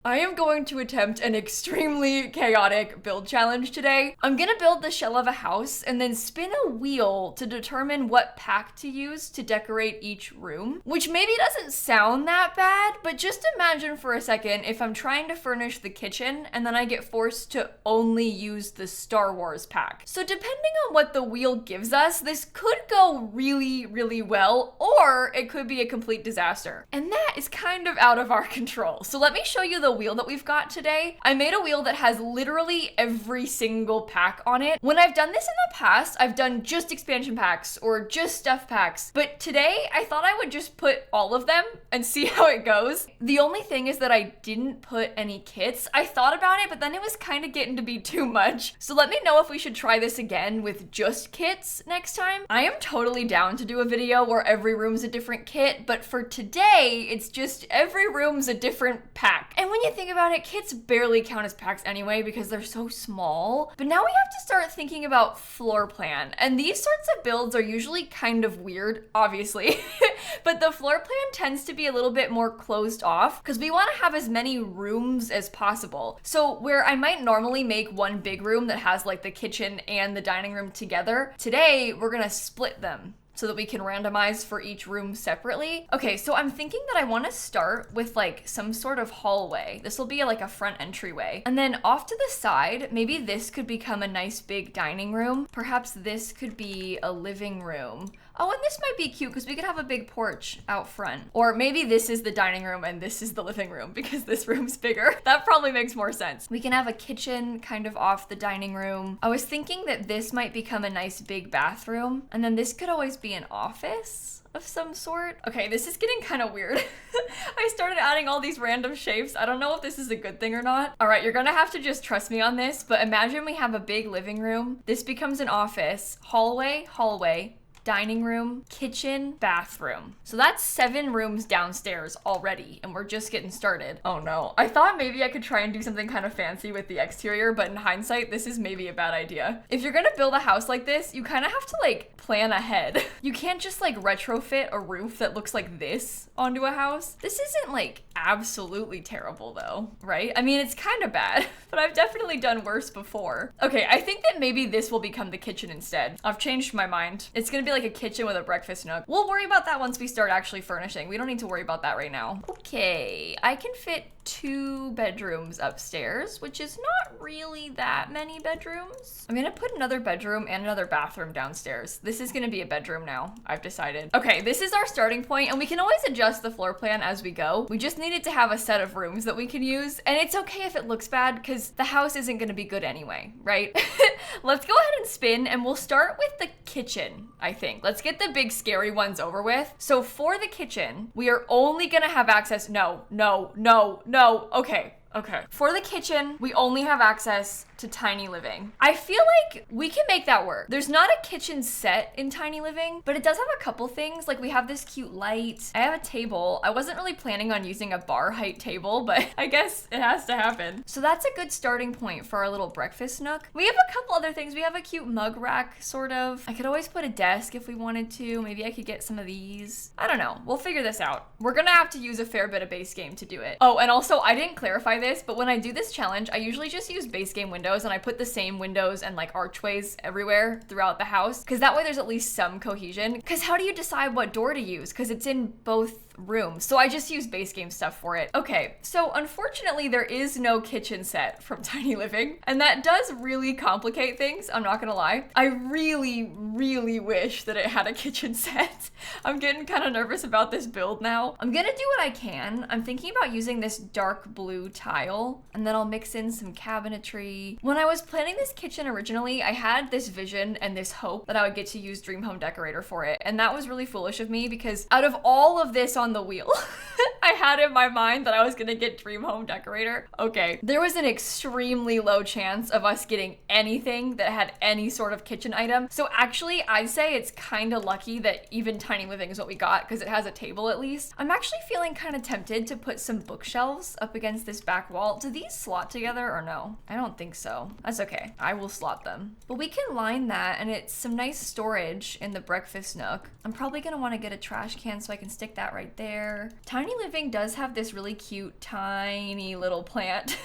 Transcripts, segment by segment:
I am going to attempt an extremely chaotic build challenge today. I'm gonna build the shell of a house and then spin a wheel to determine what pack to use to decorate each room, which maybe doesn't sound that bad, but just imagine for a second if I'm trying to furnish the kitchen and then I get forced to only use the Star Wars pack. So depending on what the wheel gives us, this could go really, really well, or it could be a complete disaster. And that is kind of out of our control. So let me show you the wheel that we've got today. I made a wheel that has literally every single pack on it. When I've done this in the past, I've done just expansion packs or just stuff packs, but today I thought I would just put all of them and see how it goes. The only thing is that I didn't put any kits. I thought about it, but then it was kind of getting to be too much. So let me know if we should try this again with just kits next time. I am totally down to do a video where every room's a different kit, but for today, it's just every room's a different pack. And when you think about it, kits barely count as packs anyway because they're so small. But now we have to start thinking about floor plan. And these sorts of builds are usually kind of weird, obviously. But the floor plan tends to be a little bit more closed off because we want to have as many rooms as possible. So where I might normally make one big room that has like the kitchen and the dining room together, today we're gonna split them so that we can randomize for each room separately. Okay, so I'm thinking that I want to start with like some sort of hallway. This will be like a front entryway. And then off to the side, maybe this could become a nice big dining room. Perhaps this could be a living room. Oh, and this might be cute because we could have a big porch out front. Or maybe this is the dining room and this is the living room because this room's bigger. That probably makes more sense. We can have a kitchen kind of off the dining room. I was thinking that this might become a nice big bathroom. And then this could always be an office of some sort. Okay, this is getting kind of weird. I started adding all these random shapes. I don't know if this is a good thing or not. All right, you're gonna have to just trust me on this, but imagine we have a big living room. This becomes an office, hallway, dining room, kitchen, bathroom. So that's 7 rooms downstairs already, and we're just getting started. Oh no. I thought maybe I could try and do something kind of fancy with the exterior, but in hindsight, this is maybe a bad idea. If you're gonna build a house like this, you kind of have to like plan ahead. You can't just like retrofit a roof that looks like this onto a house. This isn't like absolutely terrible though, right? I mean, it's kind of bad, but I've definitely done worse before. Okay, I think that maybe this will become the kitchen instead. I've changed my mind. It's gonna be like a kitchen with a breakfast nook. We'll worry about that once we start actually furnishing. We don't need to worry about that right now. Okay, I can fit 2 bedrooms upstairs, which is not really that many bedrooms. I'm gonna put another bedroom and another bathroom downstairs. This is gonna be a bedroom now, I've decided. Okay, this is our starting point, and we can always adjust the floor plan as we go. We just needed to have a set of rooms that we can use, and it's okay if it looks bad because the house isn't gonna be good anyway, right? Let's go ahead and spin, and we'll start with the kitchen, I think. Let's get the big scary ones over with. So for the kitchen, we are only gonna have access, no. Okay. For the kitchen, we only have access to tiny living. I feel like we can make that work. There's not a kitchen set in tiny living, but it does have a couple things. Like we have this cute light. I have a table. I wasn't really planning on using a bar height table, but I guess it has to happen. So that's a good starting point for our little breakfast nook. We have a couple other things. We have a cute mug rack, sort of. I could always put a desk if we wanted to. Maybe I could get some of these. I don't know. We'll figure this out. We're gonna have to use a fair bit of base game to do it. Oh, and also I didn't clarify this, but when I do this challenge, I usually just use base game windows and I put the same windows and like archways everywhere throughout the house because that way there's at least some cohesion. Because how do you decide what door to use? Because it's in both rooms. So I just use base game stuff for it. Okay, so unfortunately there is no kitchen set from Tiny Living, and that does really complicate things, I'm not gonna lie. I really wish that it had a kitchen set. I'm getting kind of nervous about this build now. I'm gonna do what I can. I'm thinking about using this dark blue tile, and then I'll mix in some cabinetry. When I was planning this kitchen originally, I had this vision and this hope that I would get to use Dream Home Decorator for it, and that was really foolish of me because out of all of this on the wheel, I had in my mind that I was gonna get Dream Home Decorator. Okay, there was an extremely low chance of us getting anything that had any sort of kitchen item. So actually, I'd say it's kind of lucky that even Tiny Living is what we got because it has a table at least. I'm actually feeling kind of tempted to put some bookshelves up against this back wall. Do these slot together or no? I don't think so. That's okay. I will slot them. But we can line that and it's some nice storage in the breakfast nook. I'm probably gonna want to get a trash can so I can stick that right there. Tiny Living does have this really cute, tiny little plant.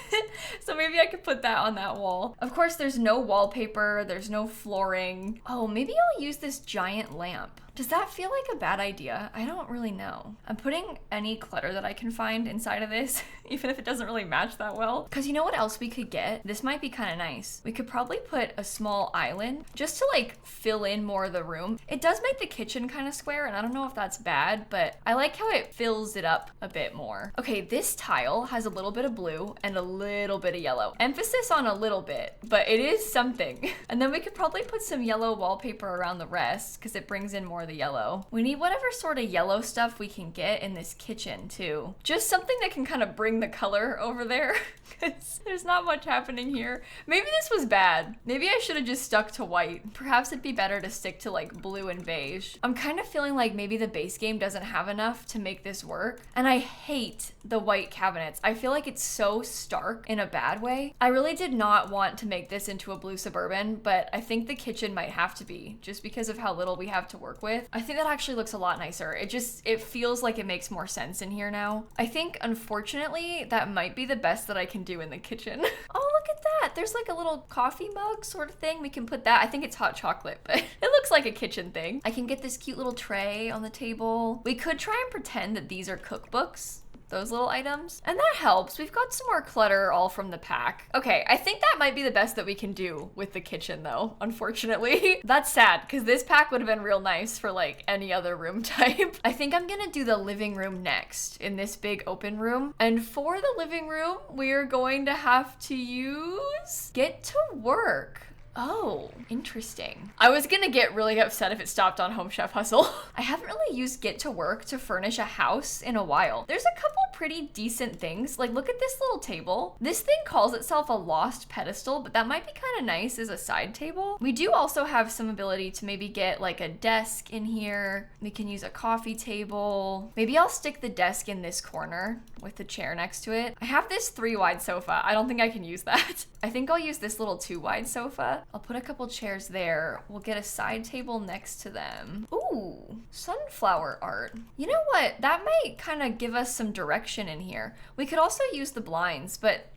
So maybe I could put that on that wall. Of course, there's no wallpaper, there's no flooring. Oh, maybe I'll use this giant lamp. Does that feel like a bad idea? I don't really know. I'm putting any clutter that I can find inside of this, even if it doesn't really match that well. Because you know what else we could get? This might be kind of nice. We could probably put a small island just to like fill in more of the room. It does make the kitchen kind of square, and I don't know if that's bad, but I like how it fills it up a bit more. Okay, this tile has a little bit of blue and a little bit of yellow. Emphasis on a little bit, but it is something. And then we could probably put some yellow wallpaper around the rest because it brings in more of the yellow. We need whatever sort of yellow stuff we can get in this kitchen too. Just something that can kind of bring the color over there because there's not much happening here. Maybe this was bad. Maybe I should have just stuck to white. Perhaps it'd be better to stick to like blue and beige. I'm kind of feeling like maybe the base game doesn't have enough to make this work. And I hate the white cabinets. I feel like it's so stark in a bad way. I really did not want to make this into a blue Suburban, but I think the kitchen might have to be just because of how little we have to work with. I think that actually looks a lot nicer. It feels like it makes more sense in here now. I think, unfortunately, that might be the best that I can do in the kitchen. Oh, look at that. There's like a little coffee mug sort of thing. We can put that. I think it's hot chocolate, but it looks like a kitchen thing. I can get this cute little tray on the table. We could try and pretend that these are cookbooks. Those little items. And that helps. We've got some more clutter all from the pack. Okay, I think that might be the best that we can do with the kitchen though, unfortunately. That's sad because this pack would have been real nice for like any other room type. I think I'm gonna do the living room next in this big open room. And for the living room, we're going to have to use Get to Work. Oh, interesting. I was gonna get really upset if it stopped on Home Chef Hustle. I haven't really used Get to Work to furnish a house in a while. There's a couple pretty decent things. Like, look at this little table. This thing calls itself a lost pedestal, but that might be kind of nice as a side table. We do also have some ability to maybe get like a desk in here. We can use a coffee table. Maybe I'll stick the desk in this corner with the chair next to it. I have this 3-wide sofa. I don't think I can use that. I think I'll use this little 2-wide sofa. I'll put a couple chairs there. We'll get a side table next to them. Ooh, sunflower art. You know what? That might kind of give us some direction in here. We could also use the blinds, but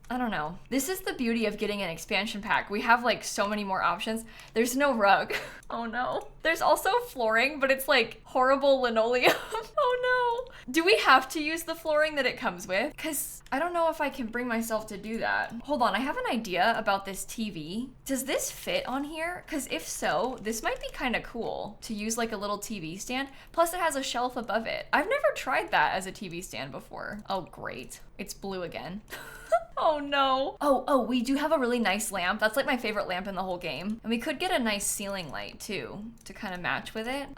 I don't know. This is the beauty of getting an expansion pack. We have like so many more options. There's no rug. Oh no. There's also flooring, but it's like horrible linoleum. Oh no. Do we have to use the flooring that it comes with? Because I don't know if I can bring myself to do that. Hold on, I have an idea about this TV. Does this fit on here? Because if so, this might be kind of cool to use like a little TV stand. Plus it has a shelf above it. I've never tried that as a TV stand before. Oh great. It's blue again. Oh no. Oh, we do have a really nice lamp. That's like my favorite lamp in the whole game. And we could get a nice ceiling light too to kind of match with it.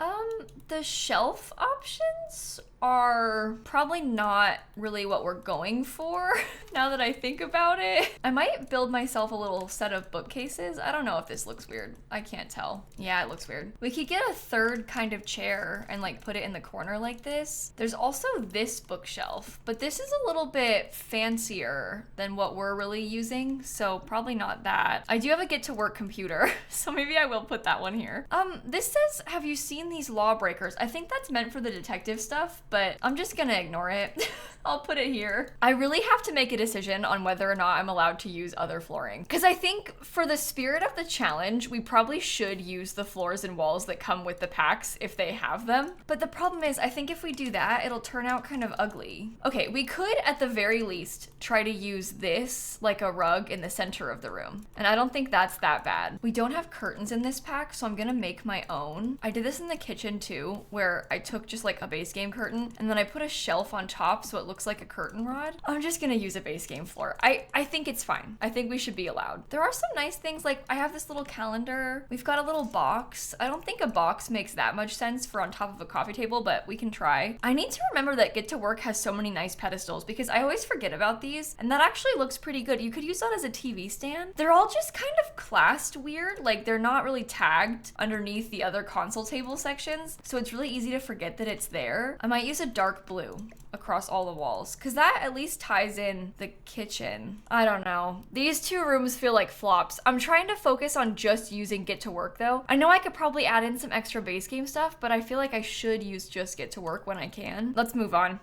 The shelf options are probably not really what we're going for now that I think about it. I might build myself a little set of bookcases. I don't know if this looks weird. I can't tell. Yeah, it looks weird. We could get a third kind of chair and like put it in the corner like this. There's also this bookshelf, but this is a little bit fancier than what we're really using, so probably not that. I do have a Get to Work computer, so maybe I will put that one here. This says, have you seen these lawbreakers? I think that's meant for the detective stuff, but I'm just gonna ignore it. I'll put it here. I really have to make a decision on whether or not I'm allowed to use other flooring. Because I think for the spirit of the challenge, we probably should use the floors and walls that come with the packs if they have them. But the problem is, I think if we do that, it'll turn out kind of ugly. Okay, we could at the very least try to use this like a rug in the center of the room. And I don't think that's that bad. We don't have curtains in this pack, so I'm gonna make my own. I did this in the kitchen too, where I took just like a base game curtain and then I put a shelf on top so it looks like a curtain rod. I'm just gonna use a base game floor. I think it's fine. I think we should be allowed. There are some nice things, like I have this little calendar. We've got a little box. I don't think a box makes that much sense for on top of a coffee table, but we can try. I need to remember that Get to Work has so many nice pedestals because I always forget about these, and that actually looks pretty good. You could use that as a TV stand. They're all just kind of classed weird, like they're not really tagged underneath the other console table sections, so it's really easy to forget that it's there. I might use a dark blue across all the walls because that at least ties in the kitchen. I don't know. These two rooms feel like flops. I'm trying to focus on just using Get to Work though. I know I could probably add in some extra base game stuff, but I feel like I should use just Get to Work when I can. Let's move on.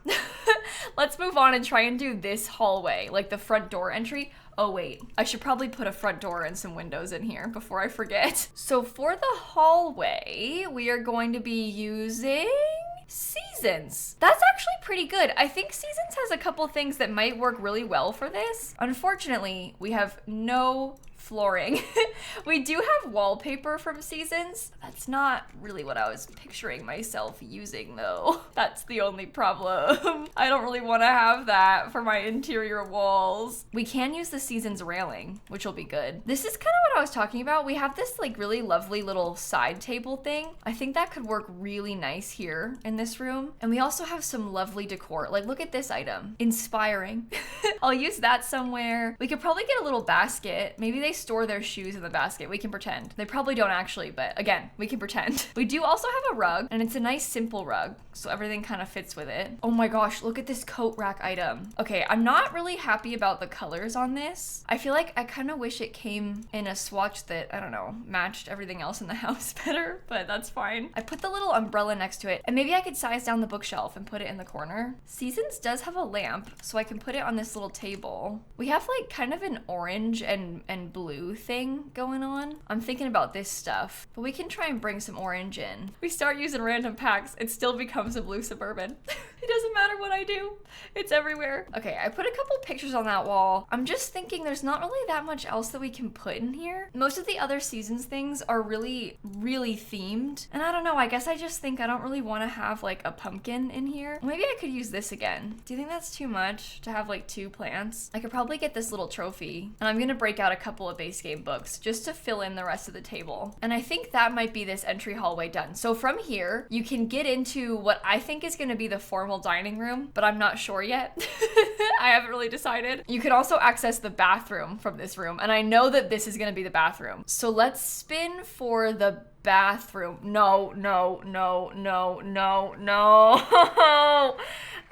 Let's move on and try and do this hallway, like the front door entry. Oh wait, I should probably put a front door and some windows in here before I forget. So for the hallway, we are going to be using Seasons. That's actually pretty good. I think Seasons has a couple things that might work really well for this. Unfortunately, we have no flooring. We do have wallpaper from Seasons. That's not really what I was picturing myself using though. That's the only problem. I don't really want to have that for my interior walls. We can use the Seasons railing, which will be good. This is kind of what I was talking about. We have this like really lovely little side table thing. I think that could work really nice here in this room. And we also have some lovely decor. Like look at this item. Inspiring. I'll use that somewhere. We could probably get a little basket. Maybe they store their shoes in the basket. We can pretend. They probably don't actually, but again, we can pretend. We do also have a rug, and it's a nice simple rug, so everything kind of fits with it. Oh my gosh, look at this coat rack item. Okay, I'm not really happy about the colors on this. I feel like I kind of wish it came in a swatch that, I don't know, matched everything else in the house better, but that's fine. I put the little umbrella next to it, and maybe I could size down the bookshelf and put it in the corner. Seasons does have a lamp, so I can put it on this little table. We have like kind of an orange and blue thing going on. I'm thinking about this stuff, but we can try and bring some orange in. We start using random packs, it still becomes a blue Suburban. It doesn't matter what I do. It's everywhere. Okay, I put a couple pictures on that wall. I'm just thinking there's not really that much else that we can put in here. Most of the other Seasons things are really, really themed. And I don't know, I guess I just think I don't really want to have like a pumpkin in here. Maybe I could use this again. Do you think that's too much to have like 2 plants? I could probably get this little trophy. And I'm gonna break out a couple of base game books just to fill in the rest of the table. And I think that might be this entry hallway done. So from here, you can get into what I think is gonna be the formal dining room, but I'm not sure yet. I haven't really decided. You can also access the bathroom from this room, and I know that this is gonna be the bathroom. So let's spin for the bathroom. No, no, no, no, no, no.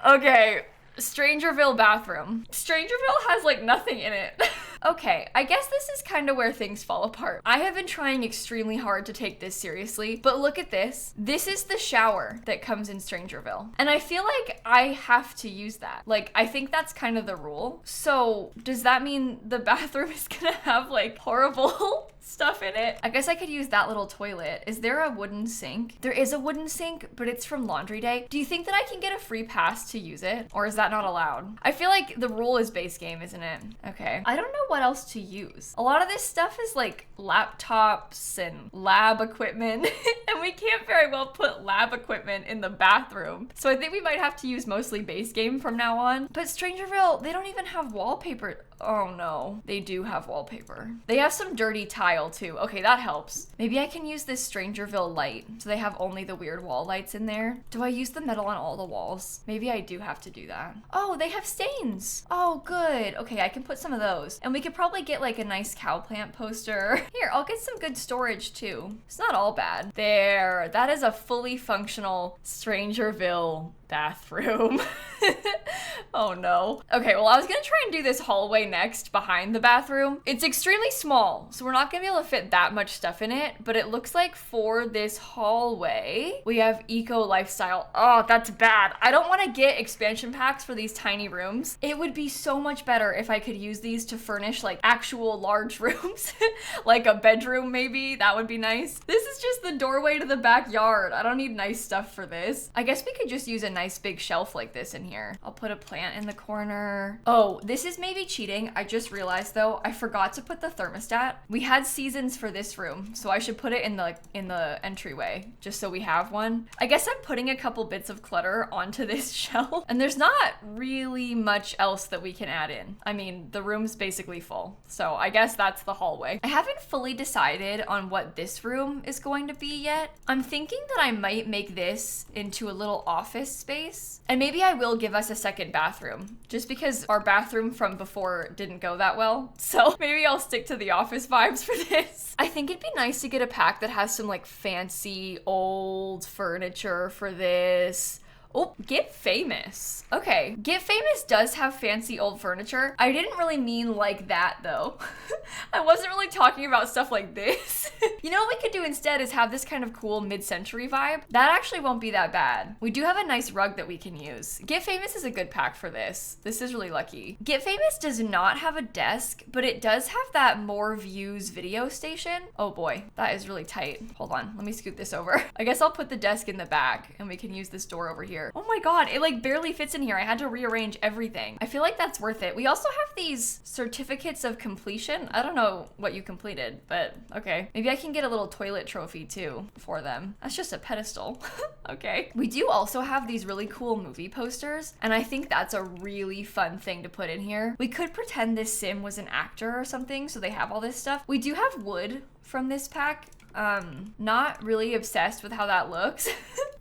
Okay. Strangerville bathroom. Strangerville has like nothing in it. Okay, I guess this is kind of where things fall apart. I have been trying extremely hard to take this seriously, but look at this. This is the shower that comes in Strangerville. And I feel like I have to use that. Like, I think that's kind of the rule. So does that mean the bathroom is gonna have like horrible stuff in it? I guess I could use that little toilet. Is there a wooden sink? There is a wooden sink, but it's from Laundry Day. Do you think that I can get a free pass to use it? Or is that not allowed? I feel like the rule is base game, isn't it? Okay. I don't know what else to use. A lot of this stuff is like laptops and lab equipment, and we can't very well put lab equipment in the bathroom. So I think we might have to use mostly base game from now on. But Strangerville, they don't even have wallpaper. Oh no, they do have wallpaper. They have some dirty tile too. Okay, that helps. Maybe I can use this Strangerville light. So they have only the weird wall lights in there. Do I use the metal on all the walls? Maybe I do have to do that. Oh, they have stains. Oh, good. Okay, I can put some of those. And we could probably get like a nice cow plant poster. Here, I'll get some good storage too. It's not all bad. There, that is a fully functional Strangerville bathroom. Oh no. Okay, well I was gonna try and do this hallway next behind the bathroom. It's extremely small, so we're not gonna be able to fit that much stuff in it, but it looks like for this hallway, we have eco lifestyle. Oh, that's bad. I don't wanna get expansion packs for these tiny rooms. It would be so much better if I could use these to furnish like actual large rooms, like a bedroom maybe. That would be nice. This is just the doorway to the backyard. I don't need nice stuff for this. I guess we could just use a nice big shelf like this in here. I'll put a plant in the corner. Oh, this is maybe cheating. I just realized though, I forgot to put the thermostat. We had Seasons for this room, so I should put it in the entryway, just so we have one. I guess I'm putting a couple bits of clutter onto this shelf, and there's not really much else that we can add in. I mean, the room's basically full, so I guess that's the hallway. I haven't fully decided on what this room is going to be yet. I'm thinking that I might make this into a little office space, and maybe I will give us a second bathroom, just because our bathroom from before didn't go that well. So maybe I'll stick to the office vibes for this. I think it'd be nice to get a pack that has some like fancy old furniture for this, Oh, Get Famous. Okay, Get Famous does have fancy old furniture. I didn't really mean like that though. I wasn't really talking about stuff like this. You know what we could do instead is have this kind of cool mid-century vibe. That actually won't be that bad. We do have a nice rug that we can use. Get Famous is a good pack for this. This is really lucky. Get Famous does not have a desk, but it does have that More Views video station. Oh boy, that is really tight. Hold on, let me scoot this over. I guess I'll put the desk in the back and we can use this door over here. Oh my God, it like barely fits in here. I had to rearrange everything. I feel like that's worth it. We also have these certificates of completion. I don't know what you completed, but okay. Maybe I can get a little toilet trophy too for them. That's just a pedestal. Okay. We do also have these really cool movie posters, and I think that's a really fun thing to put in here. We could pretend this sim was an actor or something, so they have all this stuff. We do have wood from this pack. Not really obsessed with how that looks,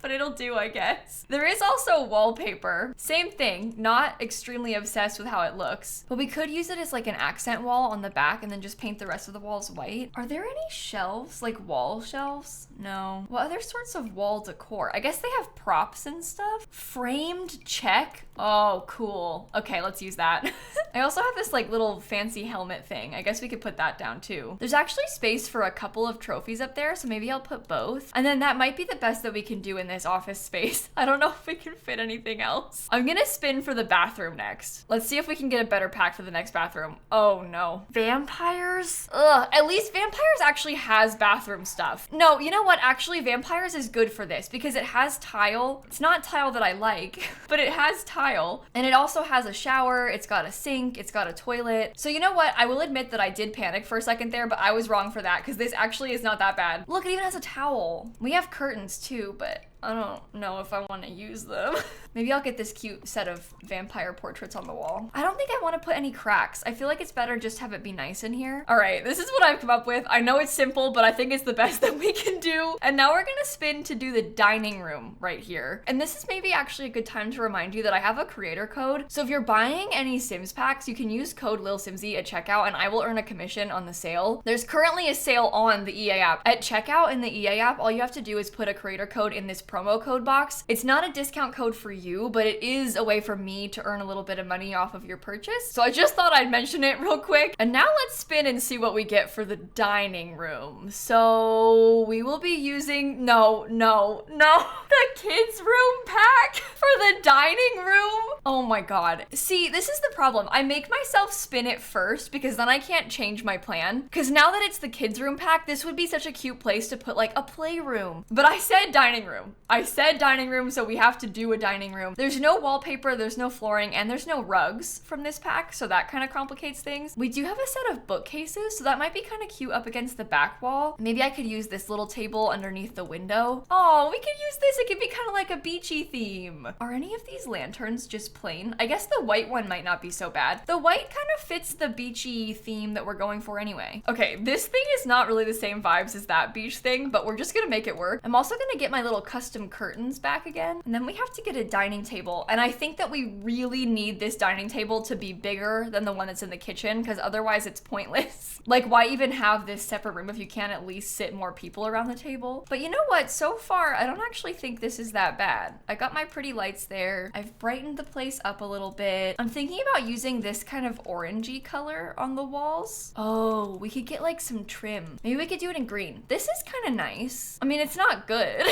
but it'll do, I guess. There is also wallpaper. Same thing, not extremely obsessed with how it looks, but we could use it as like an accent wall on the back and then just paint the rest of the walls white. Are there any shelves, like wall shelves? No. What other sorts of wall decor? I guess they have props and stuff. Framed check. Oh, cool. Okay, let's use that. I also have this like little fancy helmet thing. I guess we could put that down too. There's actually space for a couple of trophies up there, so maybe I'll put both. And then that might be the best that we can do in this office space. I don't know if we can fit anything else. I'm gonna spin for the bathroom next. Let's see if we can get a better pack for the next bathroom. Oh no. Vampires? Ugh, at least Vampires actually has bathroom stuff. No, you know what? Actually, Vampires is good for this because it has tile. It's not tile that I like, but it has tile. And it also has a shower, it's got a sink, it's got a toilet. So you know what? I will admit that I did panic for a second there, but I was wrong for that because this actually is not that bad. Look, it even has a towel. We have curtains too, but I don't know if I want to use them. Maybe I'll get this cute set of vampire portraits on the wall. I don't think I want to put any cracks. I feel like it's better just have it be nice in here. All right, this is what I've come up with. I know it's simple, but I think it's the best that we can do. And now we're gonna spin to do the dining room right here. And this is maybe actually a good time to remind you that I have a creator code. So if you're buying any Sims packs, you can use code lilsimsie at checkout and I will earn a commission on the sale. There's currently a sale on the EA app. At checkout in the EA app, all you have to do is put a creator code in this promo code box. It's not a discount code for you, but it is a way for me to earn a little bit of money off of your purchase. So I just thought I'd mention it real quick. And now let's spin and see what we get for the dining room. So we will be using, no, the kids room pack for the dining room. Oh my God. See, this is the problem. I make myself spin it first because then I can't change my plan. Because now that it's the kids room pack, this would be such a cute place to put like a playroom. But I said dining room. I said dining room, so we have to do a dining room. There's no wallpaper, there's no flooring, and there's no rugs from this pack, so that kind of complicates things. We do have a set of bookcases, so that might be kind of cute up against the back wall. Maybe I could use this little table underneath the window. Oh, we could use this. It could be kind of like a beachy theme. Are any of these lanterns just plain? I guess the white one might not be so bad. The white kind of fits the beachy theme that we're going for anyway. Okay, this thing is not really the same vibes as that beach thing, but we're just gonna make it work. I'm also gonna get my little custom curtains back again, and then we have to get a dining table. And I think that we really need this dining table to be bigger than the one that's in the kitchen, because otherwise it's pointless. Like, why even have this separate room if you can't at least sit more people around the table? But you know what? So far, I don't actually think this is that bad. I got my pretty lights there. I've brightened the place up a little bit. I'm thinking about using this kind of orangey color on the walls. Oh, we could get like some trim. Maybe we could do it in green. This is kind of nice. I mean, it's not good.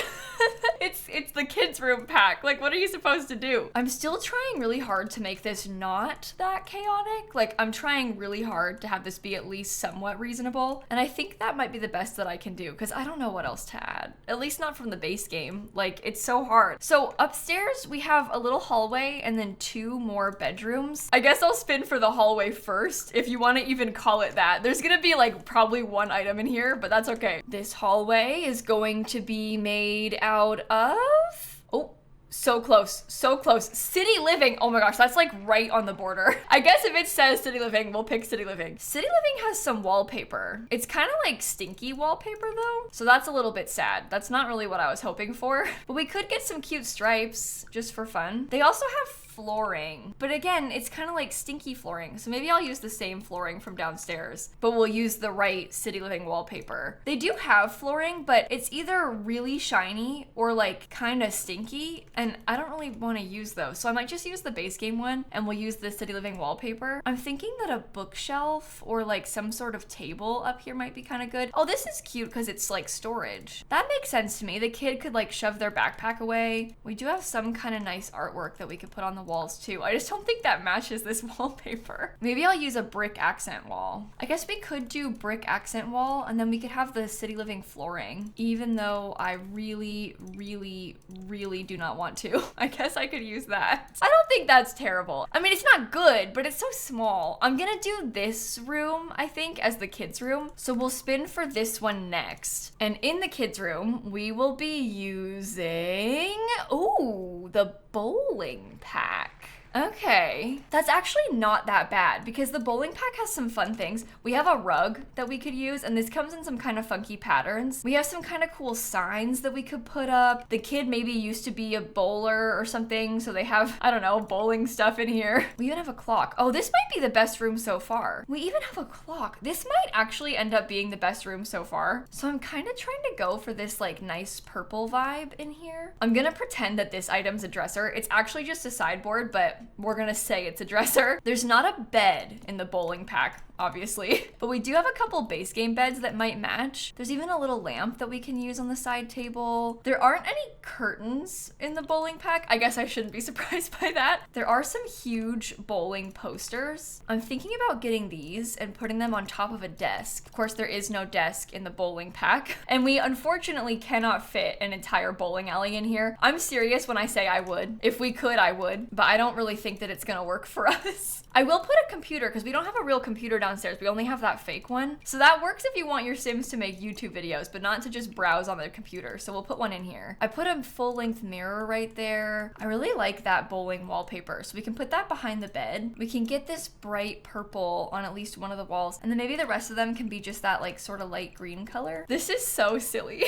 It's the kids room pack. Like, what are you supposed to do? I'm still trying really hard to make this not that chaotic. Like, I'm trying really hard to have this be at least somewhat reasonable. And I think that might be the best that I can do because I don't know what else to add. At least not from the base game. Like, it's so hard. So upstairs we have a little hallway and then 2 more bedrooms. I guess I'll spin for the hallway first, if you want to even call it that. There's gonna be like probably 1 item in here, but that's okay. This hallway is going to be made out of... Oh, so close, so close. City Living. Oh my gosh, that's like right on the border. I guess if it says City Living, we'll pick City Living. City Living has some wallpaper. It's kind of like stinky wallpaper though, so that's a little bit sad. That's not really what I was hoping for, but we could get some cute stripes just for fun. They also have flooring, but again, it's kind of like stinky flooring, so maybe I'll use the same flooring from downstairs, but we'll use the right City Living wallpaper. They do have flooring, but it's either really shiny or like kind of stinky, and I don't really want to use those. So I might just use the base game one and we'll use the City Living wallpaper. I'm thinking that a bookshelf or like some sort of table up here might be kind of good. Oh, this is cute because it's like storage. That makes sense to me. The kid could like shove their backpack away. We do have some kind of nice artwork that we could put on the walls too. I just don't think that matches this wallpaper. Maybe I'll use a brick accent wall. I guess we could do brick accent wall and then we could have the City Living flooring, even though I really do not want to. I guess I could use that. I don't think that's terrible. I mean, it's not good, but it's so small. I'm gonna do this room, I think, as the kids' room. So we'll spin for this one next. And in the kids' room, we will be using, ooh, the bowling pack. Okay, that's actually not that bad because the bowling pack has some fun things. We have a rug that we could use, and this comes in some kind of funky patterns. We have some kind of cool signs that we could put up. The kid maybe used to be a bowler or something, so they have, I don't know, bowling stuff in here. We even have a clock. Oh, this might be the best room so far. We even have a clock. This might actually end up being the best room so far. So I'm kind of trying to go for this like nice purple vibe in here. I'm gonna pretend that this item's a dresser. It's actually just a sideboard, but we're gonna say it's a dresser. There's not a bed in the bowling pack, obviously, but we do have a couple base game beds that might match. There's even a little lamp that we can use on the side table. There aren't any curtains in the bowling pack. I guess I shouldn't be surprised by that. There are some huge bowling posters. I'm thinking about getting these and putting them on top of a desk. Of course, there is no desk in the bowling pack, and we unfortunately cannot fit an entire bowling alley in here. I'm serious when I say I would. If we could, I would, but I don't really think that it's gonna work for us. I will put a computer because we don't have a real computer downstairs. We only have that fake one. So that works if you want your Sims to make YouTube videos, but not to just browse on their computer. So we'll put one in here. I put a full-length mirror right there. I really like that bowling wallpaper. So we can put that behind the bed. We can get this bright purple on at least one of the walls. And then maybe the rest of them can be just that like sort of light green color. This is so silly.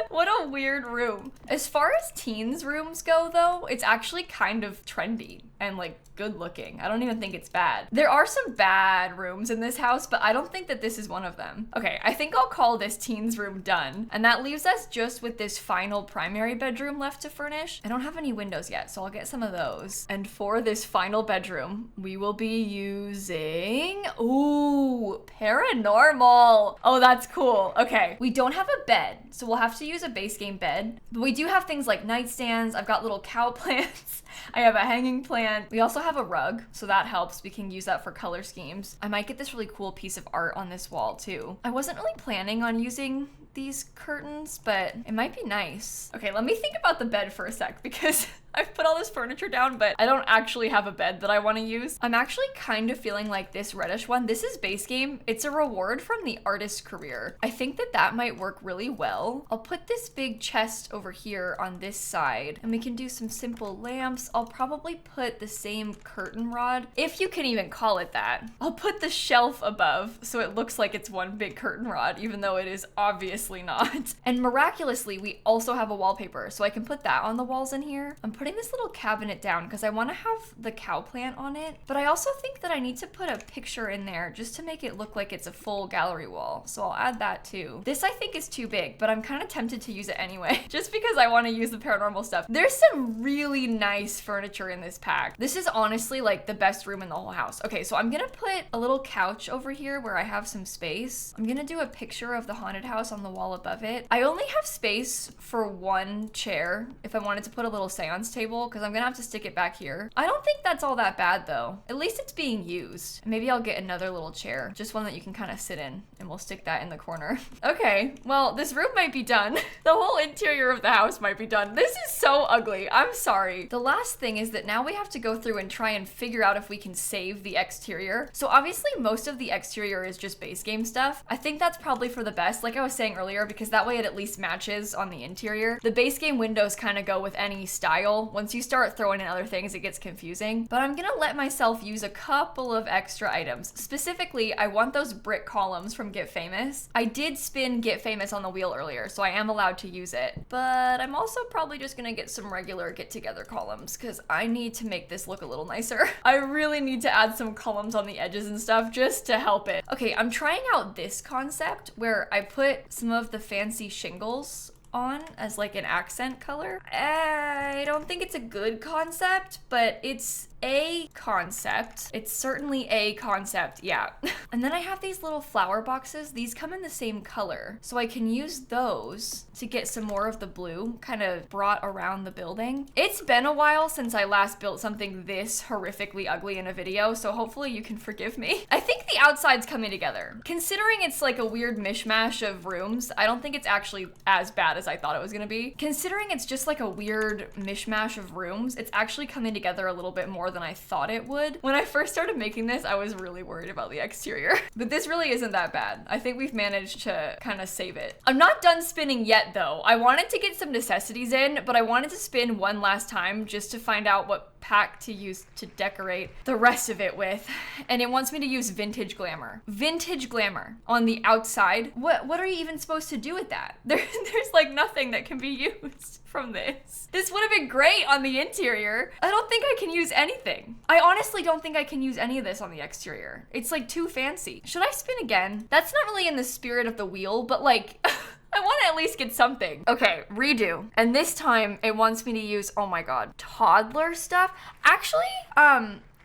What a weird room. As far as teens rooms go though, it's actually kind of trendy and like good looking. I don't even think it's bad. There are some bad rooms in this house, but I don't think that this is one of them. Okay, I think I'll call this teens room done. And that leaves us just with this final primary bedroom left to furnish. I don't have any windows yet, so I'll get some of those. And for this final bedroom, we will be using, ooh, paranormal. Oh, that's cool. Okay, we don't have a bed, so we'll have to use a base game bed, but we do have things like nightstands. I've got little cow plants. I have a hanging plant. We also have a rug, so that helps. We can use that for color schemes. I might get this really cool piece of art on this wall too. I wasn't really planning on using these curtains, but it might be nice. Okay, let me think about the bed for a sec because I've put all this furniture down, but I don't actually have a bed that I want to use. I'm actually kind of feeling like this reddish one. This is base game. It's a reward from the artist career. I think that that might work really well. I'll put this big chest over here on this side, and we can do some simple lamps. I'll probably put the same curtain rod, if you can even call it that. I'll put the shelf above so it looks like it's one big curtain rod, even though it is obviously not. And miraculously, we also have a wallpaper, so I can put that on the walls in here. I'm putting this little cabinet down because I want to have the cow plant on it, but I also think that I need to put a picture in there just to make it look like it's a full gallery wall, so I'll add that too. This I think is too big, but I'm kind of tempted to use it anyway, just because I want to use the paranormal stuff. There's some really nice furniture in this pack. This is honestly like the best room in the whole house. Okay, so I'm gonna put a little couch over here where I have some space. I'm gonna do a picture of the haunted house on the wall above it. I only have space for one chair if I wanted to put a little seance table, because I'm gonna have to stick it back here. I don't think that's all that bad though. At least it's being used. Maybe I'll get another little chair, just one that you can kind of sit in, and we'll stick that in the corner. Okay, well, this room might be done. The whole interior of the house might be done. This is so ugly. I'm sorry. The last thing is that now we have to go through and try and figure out if we can save the exterior. So obviously most of the exterior is just base game stuff. I think that's probably for the best, like I was saying earlier, because that way it at least matches on the interior. The base game windows kind of go with any style. Once you start throwing in other things, it gets confusing. But I'm gonna let myself use a couple of extra items. Specifically, I want those brick columns from Get Famous. I did spin Get Famous on the wheel earlier, so I am allowed to use it. But I'm also probably just gonna get some regular Get Together columns because I need to make this look a little nicer. I really need to add some columns on the edges and stuff just to help it. Okay, I'm trying out this concept where I put some of the fancy shingles on as like an accent color. I don't think it's a good concept, but it's a concept. It's certainly a concept, yeah. And then I have these little flower boxes. These come in the same color, so I can use those to get some more of the blue kind of brought around the building. It's been a while since I last built something this horrifically ugly in a video, so hopefully you can forgive me. I think the outside's coming together. Considering it's like a weird mishmash of rooms, I don't think it's actually as bad as I thought it was gonna be. Considering it's just like a weird mishmash of rooms, it's actually coming together a little bit more than I thought it would. When I first started making this, I was really worried about the exterior, but this really isn't that bad. I think we've managed to kind of save it. I'm not done spinning yet though. I wanted to get some necessities in, but I wanted to spin one last time just to find out what pack to use to decorate the rest of it with, and it wants me to use vintage glamour. Vintage glamour on the outside. What are you even supposed to do with that? There's like nothing that can be used from this. This would have been great on the interior. I don't think I can use anything. I honestly don't think I can use any of this on the exterior. It's like too fancy. Should I spin again? That's not really in the spirit of the wheel, but like, I want to at least get something. Okay, redo. And this time it wants me to use, oh my God, toddler stuff. Actually,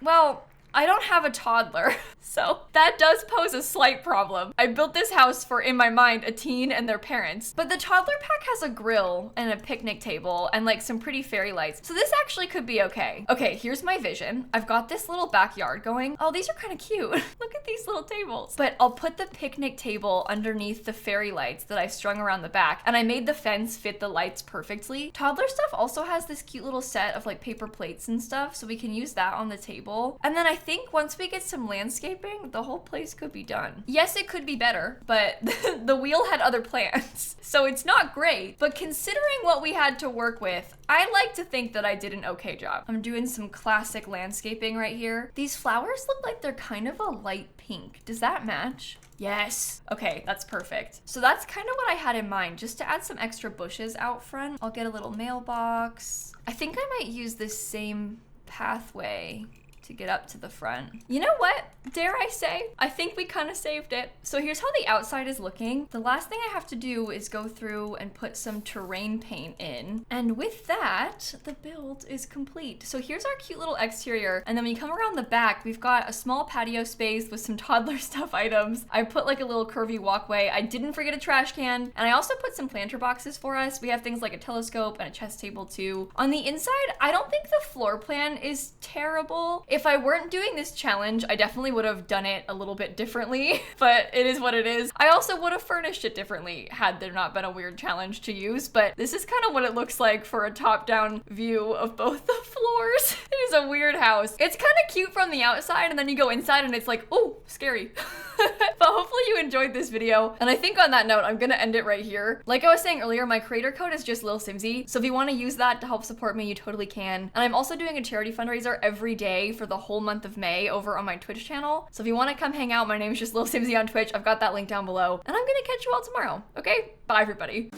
well, I don't have a toddler, so that does pose a slight problem. I built this house for, in my mind, a teen and their parents, but the toddler pack has a grill and a picnic table and like some pretty fairy lights, so this actually could be okay. Okay, here's my vision. I've got this little backyard going. Oh, these are kind of cute. Look at these little tables. But I'll put the picnic table underneath the fairy lights that I strung around the back, and I made the fence fit the lights perfectly. Toddler stuff also has this cute little set of like paper plates and stuff, so we can use that on the table. And then I think once we get some landscaping, the whole place could be done. Yes, it could be better, but the wheel had other plans, so it's not great. But considering what we had to work with, I like to think that I did an okay job. I'm doing some classic landscaping right here. These flowers look like they're kind of a light pink. Does that match? Yes. Okay, that's perfect. So that's kind of what I had in mind, just to add some extra bushes out front. I'll get a little mailbox. I think I might use this same pathway to get up to the front. You know what? Dare I say? I think we kind of saved it. So here's how the outside is looking. The last thing I have to do is go through and put some terrain paint in. And with that, the build is complete. So here's our cute little exterior. And then when you come around the back, we've got a small patio space with some toddler stuff items. I put like a little curvy walkway. I didn't forget a trash can. And I also put some planter boxes for us. We have things like a telescope and a chess table too. On the inside, I don't think the floor plan is terrible. If I weren't doing this challenge, I definitely would have done it a little bit differently, but it is what it is. I also would have furnished it differently had there not been a weird challenge to use, but this is kind of what it looks like for a top-down view of both the floors. It is a weird house. It's kind of cute from the outside, and then you go inside and it's like, oh, scary. But hopefully you enjoyed this video, and I think on that note, I'm gonna end it right here. Like I was saying earlier, my creator code is just lilsimsie, so if you want to use that to help support me, you totally can. And I'm also doing a charity fundraiser every day for the whole month of May over on my Twitch channel. So if you want to come hang out, my name is just lilsimsie on Twitch. I've got that link down below, and I'm gonna catch you all tomorrow. Okay, bye everybody.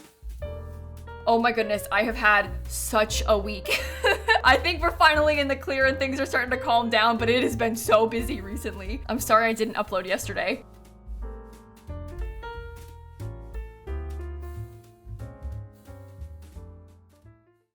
Oh my goodness, I have had such a week. I think we're finally in the clear and things are starting to calm down, but it has been so busy recently. I'm sorry I didn't upload yesterday.